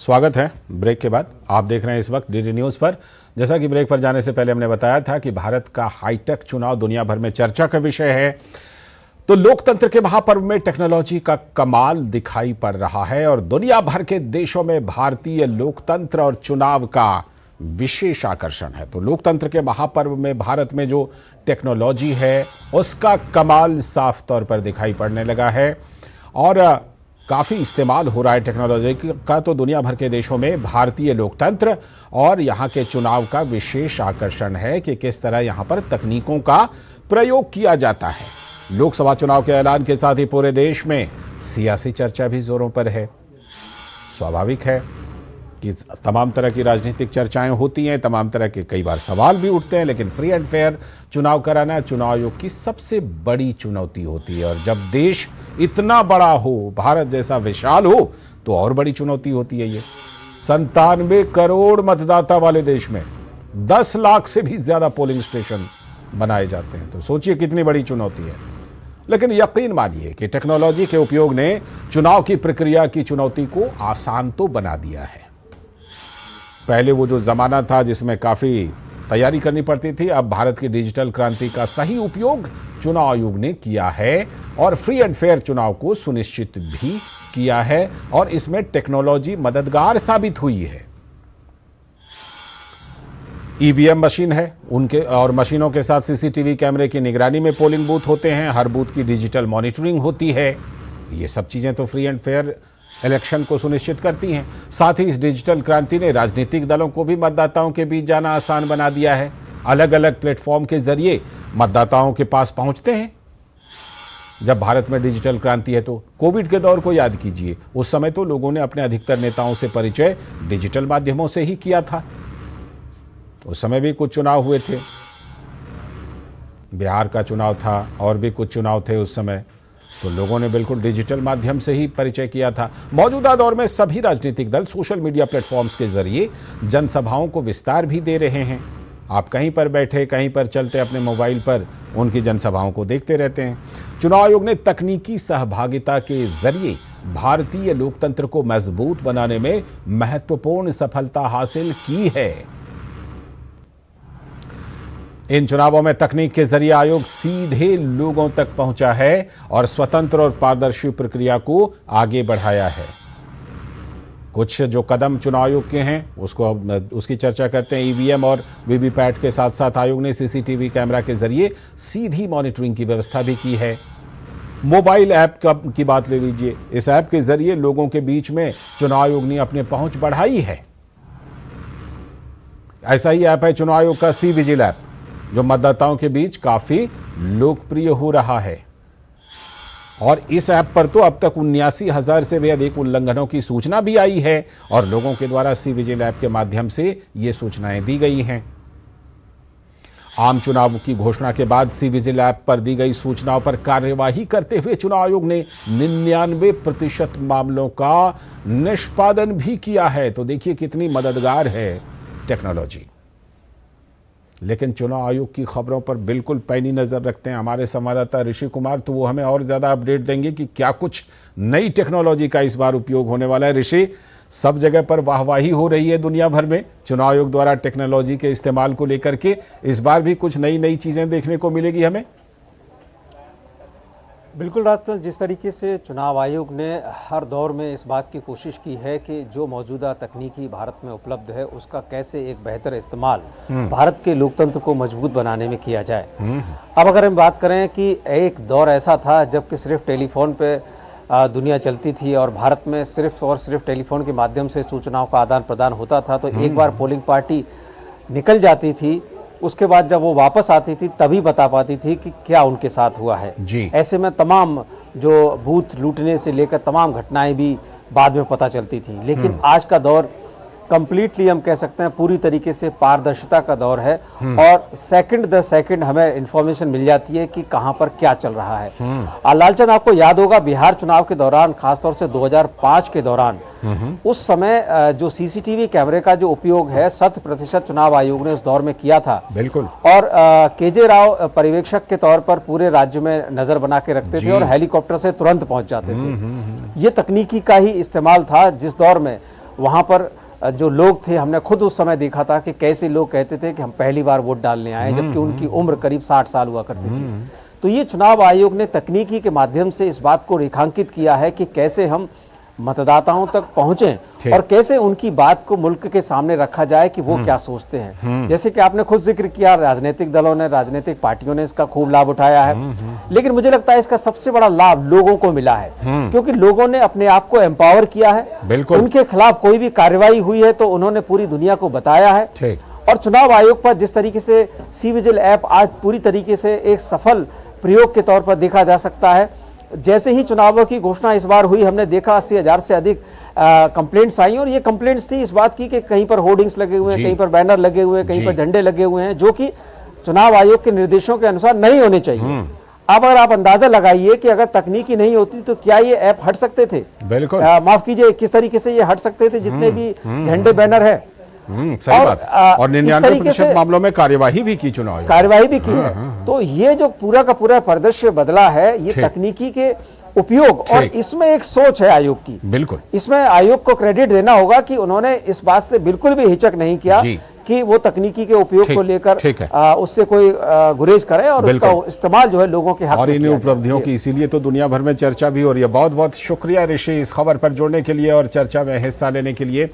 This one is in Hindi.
स्वागत है ब्रेक के बाद। आप देख रहे हैं इस वक्त डीडी न्यूज़ पर। जैसा कि ब्रेक पर जाने से पहले हमने बताया था कि भारत का हाईटेक चुनाव दुनिया भर में चर्चा का विषय है। तो लोकतंत्र के महापर्व में टेक्नोलॉजी का कमाल दिखाई पड़ रहा है और दुनिया भर के देशों में भारतीय लोकतंत्र और चुनाव का विशेष आकर्षण है। तो लोकतंत्र के महापर्व में भारत में जो टेक्नोलॉजी है उसका कमाल साफ तौर पर दिखाई पड़ने लगा है और काफ़ी इस्तेमाल हो रहा है टेक्नोलॉजी का। तो दुनिया भर के देशों में भारतीय लोकतंत्र और यहाँ के चुनाव का विशेष आकर्षण है कि किस तरह यहाँ पर तकनीकों का प्रयोग किया जाता है। लोकसभा चुनाव के ऐलान के साथ ही पूरे देश में सियासी चर्चा भी जोरों पर है। स्वाभाविक है कि तमाम तरह की राजनीतिक चर्चाएं होती हैं, तमाम तरह के कई बार सवाल भी उठते हैं, लेकिन फ्री एंड फेयर चुनाव कराना चुनाव आयोग की सबसे बड़ी चुनौती होती है। और जब देश इतना बड़ा हो, भारत जैसा विशाल हो, तो और बड़ी चुनौती होती है ये। 97 करोड़ मतदाता वाले देश में 10 लाख से भी ज्यादा पोलिंग स्टेशन बनाए जाते हैं। तो सोचिए कितनी बड़ी चुनौती है। लेकिन यकीन मानिए कि टेक्नोलॉजी के उपयोग ने चुनाव की प्रक्रिया की चुनौती को आसान तो बना दिया है। पहले वो जो ज़माना था जिसमें काफ़ी तैयारी करनी पड़ती थी, अब भारत की डिजिटल क्रांति का सही उपयोग चुनाव आयोग ने किया है और फ्री एंड फेयर चुनाव को सुनिश्चित भी किया है और इसमें टेक्नोलॉजी मददगार साबित हुई है। ईवीएम मशीन है उनके और मशीनों के साथ सीसीटीवी कैमरे की निगरानी में पोलिंग बूथ होते हैं, हर बूथ की डिजिटल मॉनिटरिंग होती है। ये सब चीज़ें तो फ्री एंड फेयर इलेक्शन को सुनिश्चित करती हैं। साथ ही इस डिजिटल क्रांति ने राजनीतिक दलों को भी मतदाताओं के बीच जाना आसान बना दिया है। अलग अलग प्लेटफॉर्म के जरिए मतदाताओं के पास पहुंचते हैं। जब भारत में डिजिटल क्रांति है तो कोविड के दौर को याद कीजिए। उस समय तो लोगों ने अपने अधिकतर नेताओं से परिचय डिजिटल माध्यमों से ही किया था। उस समय भी कुछ चुनाव हुए थे, बिहार का चुनाव था और भी कुछ चुनाव थे उस समय, तो लोगों ने बिल्कुल डिजिटल माध्यम से ही परिचय किया था। मौजूदा दौर में सभी राजनीतिक दल सोशल मीडिया प्लेटफॉर्म्स के जरिए जनसभाओं को विस्तार भी दे रहे हैं। आप कहीं पर बैठे, कहीं पर चलते अपने मोबाइल पर उनकी जनसभाओं को देखते रहते हैं। चुनाव आयोग ने तकनीकी सहभागिता के जरिए भारतीय लोकतंत्र को मजबूत बनाने में महत्वपूर्ण सफलता हासिल की है। इन चुनावों में तकनीक के जरिए आयोग सीधे लोगों तक पहुंचा है और स्वतंत्र और पारदर्शी प्रक्रिया को आगे बढ़ाया है। कुछ जो कदम चुनाव आयोग के हैं उसकी चर्चा करते हैं। ईवीएम और वीवीपैट के साथ साथ आयोग ने सीसीटीवी कैमरा के जरिए सीधी मॉनिटरिंग की व्यवस्था भी की है। मोबाइल ऐप की बात ले लीजिए। इस ऐप के जरिए लोगों के बीच में चुनाव आयोग ने अपनी पहुंच बढ़ाई है। ऐसा ही ऐप है चुनाव आयोग का सी विजिल ऐप, जो मतदाताओं के बीच काफी लोकप्रिय हो रहा है। और इस ऐप पर तो अब तक 79,000 से भी अधिक उल्लंघनों की सूचना भी आई है और लोगों के द्वारा सी विजिल ऐप के माध्यम से ये सूचनाएं दी गई हैं। आम चुनाव की घोषणा के बाद सी विजिल ऐप पर दी गई सूचनाओं पर कार्यवाही करते हुए चुनाव आयोग ने 99% मामलों का निष्पादन भी किया है। तो देखिए कितनी मददगार है टेक्नोलॉजी। लेकिन चुनाव आयोग की खबरों पर बिल्कुल पैनी नजर रखते हैं हमारे संवाददाता ऋषि कुमार। तो वो हमें और ज्यादा अपडेट देंगे कि क्या कुछ नई टेक्नोलॉजी का इस बार उपयोग होने वाला है। ऋषि, सब जगह पर वाहवाही हो रही है दुनिया भर में चुनाव आयोग द्वारा टेक्नोलॉजी के इस्तेमाल को लेकर के। इस बार भी कुछ नई चीजें देखने को मिलेगी हमें। बिल्कुल राजपाल, जिस तरीके से चुनाव आयोग ने हर दौर में इस बात की कोशिश की है कि जो मौजूदा तकनीकी भारत में उपलब्ध है उसका कैसे एक बेहतर इस्तेमाल भारत के लोकतंत्र को मजबूत बनाने में किया जाए। अब अगर हम बात करें कि एक दौर ऐसा था जबकि सिर्फ टेलीफोन पे दुनिया चलती थी और भारत में सिर्फ और सिर्फ टेलीफोन के माध्यम से सूचनाओं का आदान प्रदान होता था। तो एक बार पोलिंग पार्टी निकल जाती थी, उसके बाद जब वो वापस आती थी तभी बता पाती थी कि क्या उनके साथ हुआ है जी। ऐसे में तमाम जो बूथ लूटने से लेकर तमाम घटनाएं भी बाद में पता चलती थी। लेकिन आज का दौर कंप्लीटली हम कह सकते हैं पूरी तरीके से पारदर्शिता का दौर है और सेकंड दर सेकंड हमें इंफॉर्मेशन मिल जाती है कि कहां पर क्या चल रहा है। लालचंद, आपको याद होगा बिहार चुनाव के दौरान, खासतौर से 2005 के दौरान, उस समय जो सीसीटीवी कैमरे का जो उपयोग है 100% चुनाव आयोग ने उस दौर में किया था। बिल्कुल। और केजे राव पर्यवेक्षक के तौर पर पूरे राज्य में नजर बना के रखते थे और हेलीकॉप्टर से तुरंत पहुंच जाते थे। ये तकनीकी का ही इस्तेमाल था जिस दौर में वहाँ पर जो लोग थे, हमने खुद उस समय देखा था कि कैसे लोग कहते थे कि हम पहली बार वोट डालने आए, जबकि उनकी उम्र करीब 60 साल हुआ करती थी। तो ये चुनाव आयोग ने तकनीकी के माध्यम से इस बात को रेखांकित किया है कि कैसे हम मतदाताओं तक पहुंचें और कैसे उनकी बात को मुल्क के सामने रखा जाए कि वो क्या सोचते हैं। जैसे कि आपने खुद जिक्र किया, राजनीतिक दलों ने, राजनीतिक पार्टियों ने इसका खूब लाभ उठाया है, लेकिन मुझे लगता है इसका सबसे बड़ा लाभ लोगों को मिला है, क्योंकि लोगों ने अपने आप को एम्पावर किया है। उनके खिलाफ कोई भी कार्रवाई हुई है तो उन्होंने पूरी दुनिया को बताया है। और चुनाव आयोग पर जिस तरीके से सी विजिल ऐप आज पूरी तरीके से एक सफल प्रयोग के तौर पर देखा जा सकता है। जैसे ही चुनावों की घोषणा इस बार हुई, हमने देखा 80,000 से अधिक कंप्लेंट्स आई, और ये कंप्लेंट्स थी इस बात की कि कहीं पर होर्डिंग्स लगे हुए हैं, कहीं पर बैनर लगे हुए हैं, कहीं पर झंडे लगे हुए हैं, जो कि चुनाव आयोग के निर्देशों के अनुसार नहीं होने चाहिए। अब अगर आप अंदाजा लगाइए कि अगर तकनीकी नहीं होती तो क्या ये ऐप हट सकते थे? बिल्कुल। माफ कीजिए, किस तरीके से ये हट सकते थे जितने भी झंडे बैनर है। सही बात। और 99% मामलों में कार्यवाही भी की, चुनाव कार्यवाही भी की है। तो ये जो पूरा का पूरा परिदृश्य बदला है, ये तकनीकी के उपयोग, और इसमें एक सोच है आयोग की। बिल्कुल, इसमें आयोग को क्रेडिट देना होगा कि उन्होंने इस बात से बिल्कुल भी हिचक नहीं किया कि वो तकनीकी के उपयोग को लेकर उससे कोई गुरेज करे और उसका इस्तेमाल जो है लोगों के हक में। और इन उपलब्धियों की इसीलिए तो दुनिया भर में चर्चा भी हो रही है। बहुत बहुत शुक्रिया ऋषि, इस खबर पर जोड़ने के लिए और चर्चा में हिस्सा लेने के लिए।